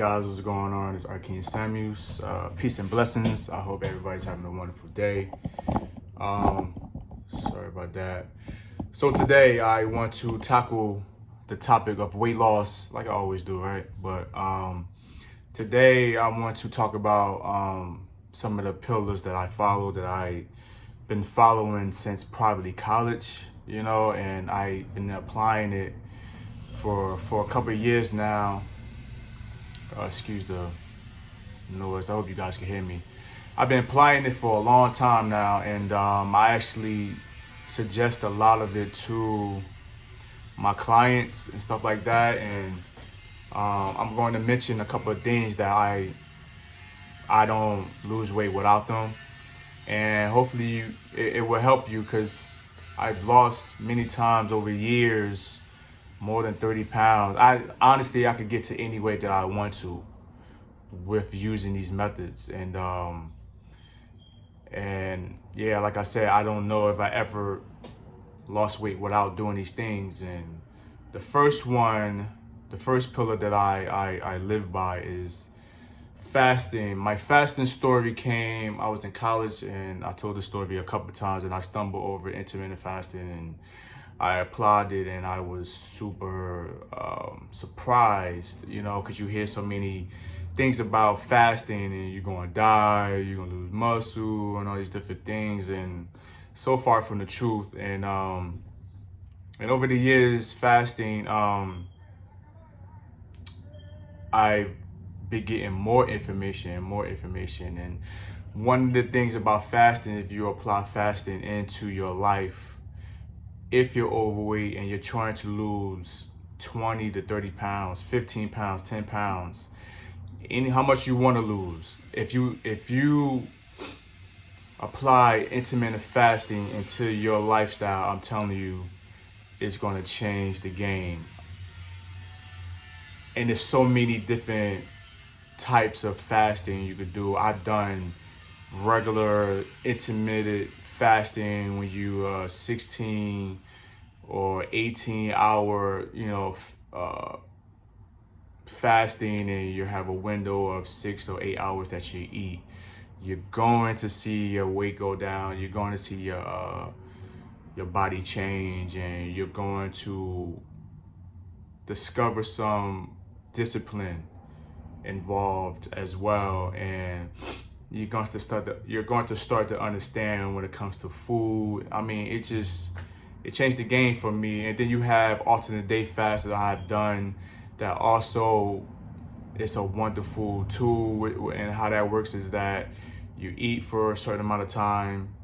Guys, what's going on? It's Arcane Samuels. Peace and blessings. I hope everybody's having a wonderful day. Um, Sorry about that. So today I want to tackle the topic of weight loss, like I always do, right? But today I want to talk about some of the pillars that I follow, that I've been following since probably college, and I've been applying it for a couple of years now. Excuse the noise. I hope you guys can hear me. I've been applying it for a long time now, and I actually suggest a lot of it to my clients and stuff like that. And I'm going to mention a couple of things that I don't lose weight without them, and hopefully it will help you, because I've lost many times over years more than 30 pounds. I honestly I could get to any weight that I want to with using these methods. And yeah, like I said, I don't know if I ever lost weight without doing these things. And the first pillar that I live by is fasting. My fasting story came, I was in college, and I told the story a couple of times, and I stumbled over intermittent fasting, and I applied it, and I was super surprised, because you hear so many things about fasting, and you're going to die, you're going to lose muscle, and all these different things, and so far from the truth. And over the years, fasting, I've been getting more information and more information. And one of the things about fasting, if you apply fasting into your life, if you're overweight and you're trying to lose 20 to 30 pounds, 15 pounds, 10 pounds, how much you want to lose, if you apply intermittent fasting into your lifestyle, I'm telling you, it's going to change the game. And there's so many different types of fasting you could do. I've done regular intermittent fasting when you 16 or 18 hour, fasting, and you have a window of 6 or 8 hours that you eat. You're going to see your weight go down. You're going to see your body change, and you're going to discover some discipline involved as well. And you're going to start to understand when it comes to food. I mean, it changed the game for me. And then you have alternate day fast that I've done, that also it's a wonderful tool. And how that works is that you eat for a certain amount of time,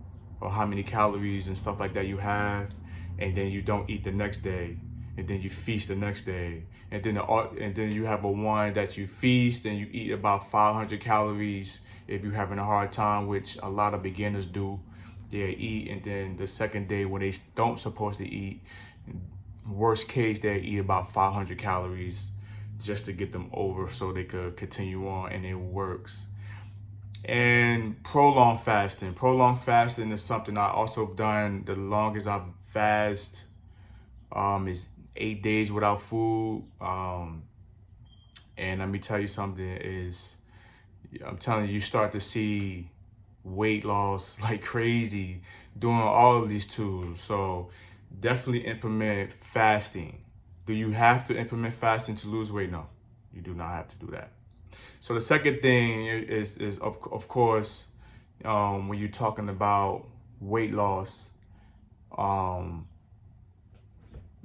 or how many calories and stuff like that you have, and then you don't eat the next day, and then you feast the next day, and then you have a one that you feast and you eat about 500 calories if you're having a hard time, which a lot of beginners do. They eat, and then the second day, when they don't supposed to eat, worst case, they eat about 500 calories just to get them over so they could continue on, and it works. And prolonged fasting is something I also have done. The longest I've fasted is 8 days without food. And let me tell you something, I'm telling you, you start to see weight loss like crazy doing all of these tools. So definitely implement fasting. Do you have to implement fasting to lose weight? No, you do not have to do that. So the second thing is of course, when you're talking about weight loss,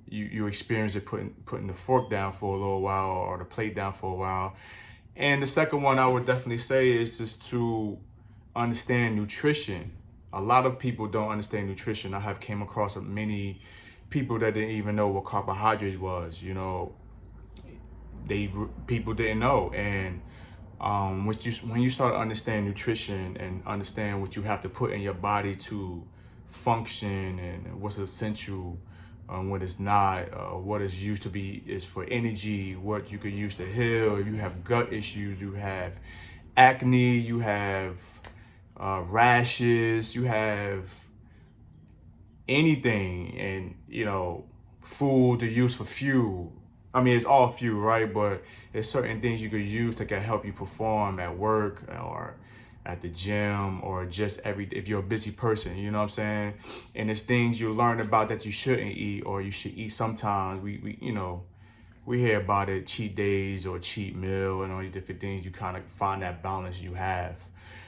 you experience it putting the fork down for a little while, or the plate down for a while. And the second one I would definitely say is just to understand nutrition. A lot of people don't understand nutrition. I have came across many people that didn't even know what carbohydrates was. People didn't know. And when you start understanding nutrition and understand what you have to put in your body to function, and what's essential, what is not, what is used to be is for energy, what you could use to heal. If you have gut issues, you have acne, you have rashes, you have anything, and food to use for fuel. I mean, it's all few, right? But there's certain things you could use that can help you perform at work or at the gym or just if you're a busy person, you know what I'm saying? And it's things you learn about that you shouldn't eat or you should eat sometimes. We hear about it, cheat days or cheat meal and all these different things. You kind of find that balance you have.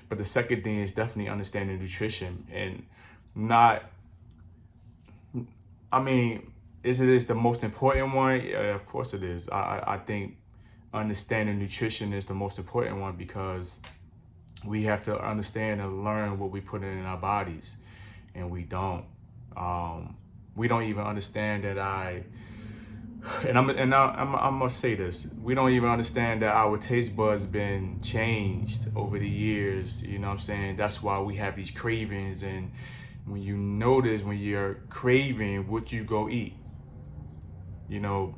But the second thing is definitely understanding nutrition and not, I mean, is it the most important one? Yeah, of course it is. I think understanding nutrition is the most important one because we have to understand and learn what we put in our bodies, and we don't. We don't even understand that I'm gonna say this. We don't even understand that our taste buds been changed over the years. You know what I'm saying? That's why we have these cravings. And when you notice when you're craving, what you go eat. You know,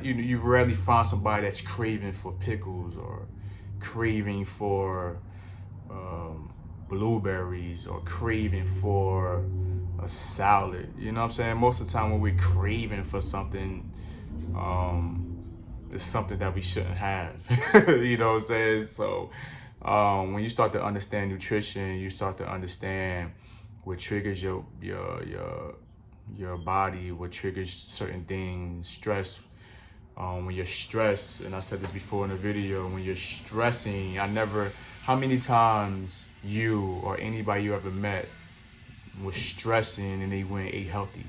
you rarely find somebody that's craving for pickles or craving for blueberries or craving for a salad. You know what I'm saying? Most of the time when we're craving for something, it's something that we shouldn't have. You know what I'm saying? So when you start to understand nutrition, you start to understand what triggers your body, what triggers certain things, stress. When you're stressed, and I said this before in the video, when you're stressing, how many times you or anybody you ever met was stressing and they went and ate healthy?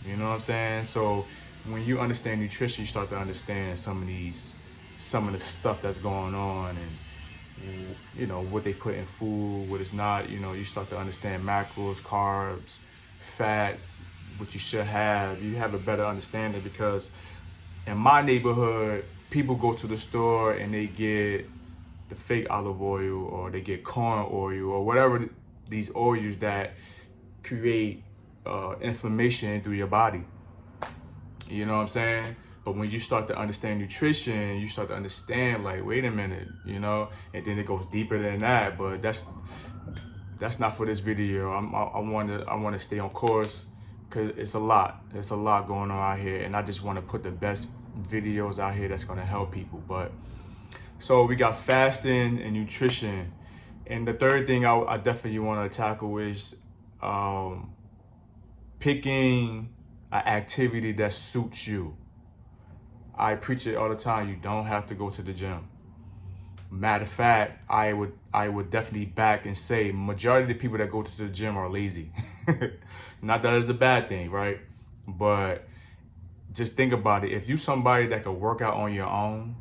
You know what I'm saying? So when you understand nutrition, you start to understand some of the stuff that's going on, and you know what they put in food, what is not. You know, you start to understand macros, carbs, fats, what you should have. You have a better understanding because in my neighborhood, people go to the store and they get the fake olive oil or they get corn oil or whatever these oils that create inflammation through your body. You know what I'm saying? But when you start to understand nutrition, you start to understand like, wait a minute, you know, and then it goes deeper than that. But that's not for this video. I want to stay on course because it's a lot. There's a lot going on out here, and I just want to put the best videos out here that's going to help people. But so we got fasting and nutrition, and the third thing I definitely want to tackle is picking an activity that suits you. I preach it all the time. You don't have to go to the gym. Matter of fact, I would definitely back and say majority of the people that go to the gym are lazy. Not that it's a bad thing, right? But just think about it. If you somebody that can work out on your own,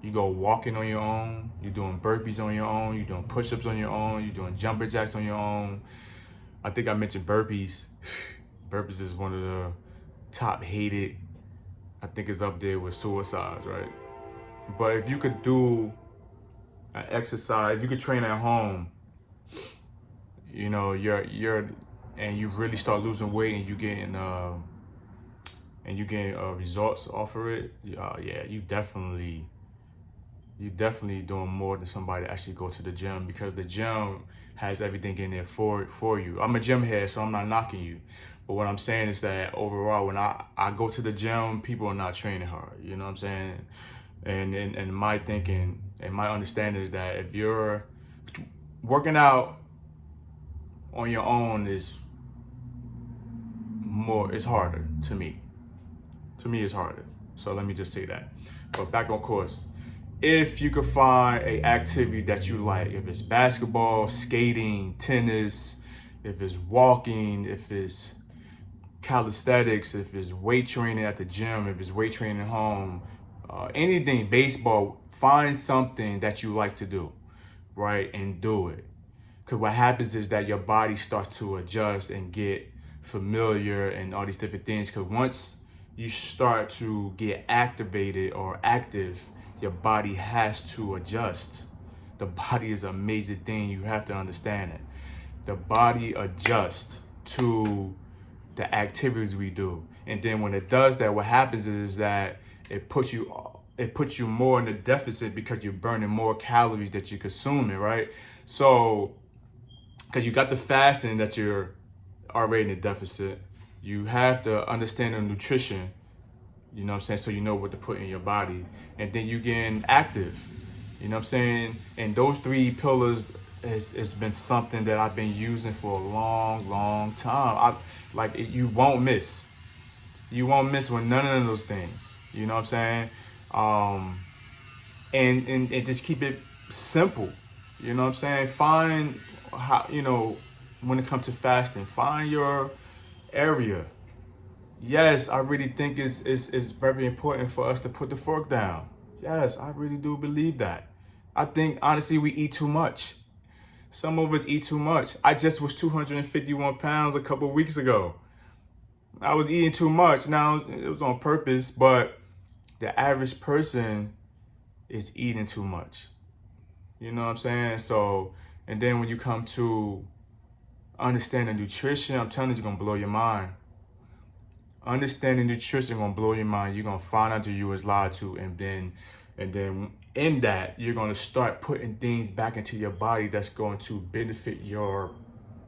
you go walking on your own, you're doing burpees on your own, you're doing push-ups on your own, you're doing jumper jacks on your own. I think I mentioned burpees. Burpees is one of the top hated. I think it's up there with suicides, right? But if you could do an exercise, if you could train at home, you know, and you really start losing weight and you getting results off of it, yeah, you definitely doing more than somebody that actually go to the gym, because the gym has everything in there for you. I'm a gym head, so I'm not knocking you. But what I'm saying is that overall, when I go to the gym, people are not training hard. You know what I'm saying? And my thinking and my understanding is that if you're working out on your own it's harder to me. To me, it's harder. So let me just say that. But back on course. If you could find a activity that you like, if it's basketball, skating, tennis, if it's walking, if it's calisthenics, if it's weight training at the gym, if it's weight training at home, anything, baseball, find something that you like to do, right? And do it. Because what happens is that your body starts to adjust and get familiar and all these different things. Because once you start to get activated or active, your body has to adjust. The body is an amazing thing. You have to understand it. The body adjusts to the activities we do. And then when it does that, what happens is that it puts you more in the deficit because you're burning more calories that you're consuming, right? So, because you got the fasting that you're already in the deficit, you have to understand the nutrition. You know what I'm saying? So you know what to put in your body. And then you getting active. You know what I'm saying? And those 3 pillars it's been something that I've been using for a long, long time. You won't miss. You won't miss with none of those things. You know what I'm saying? And just keep it simple. You know what I'm saying? Find how, when it comes to fasting, find your area. Yes, I really think it's very important for us to put the fork down. Yes, I really do believe that. I think honestly we eat too much. Some of us eat too much. I just was 251 pounds a couple weeks ago. I was eating too much. Now, it was on purpose, but the average person is eating too much. You know what I'm saying? So, and then when you come to understanding nutrition, I'm telling you, it's going to blow your mind. Understanding nutrition going to blow your mind. You're going to find out that you was lied to, and then in that, you're going to start putting things back into your body that's going to benefit your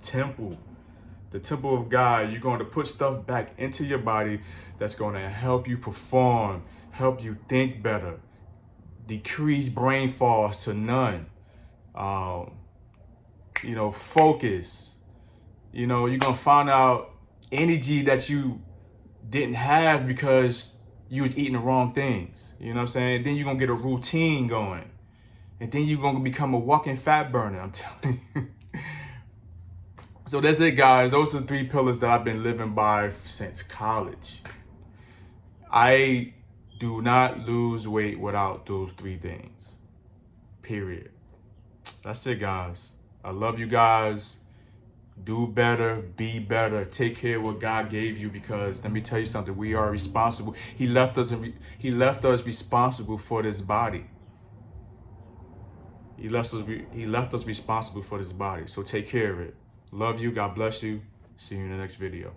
temple. The temple of God. You're going to put stuff back into your body that's going to help you perform, help you think better, decrease brain falls to none, focus. You're going to find out energy that you didn't have because you was eating the wrong things. You know what I'm saying? Then you're going to get a routine going. And then you're going to become a walking fat burner, I'm telling you. So that's it, guys. Those are the 3 pillars that I've been living by since college. I do not lose weight without those 3 things. Period. That's it, guys. I love you guys. Do better, be better. Take care of what God gave you, because let me tell you something. We are responsible. He left us responsible for this body. He left us responsible for this body. So take care of it. Love you. God bless you. See you in the next video.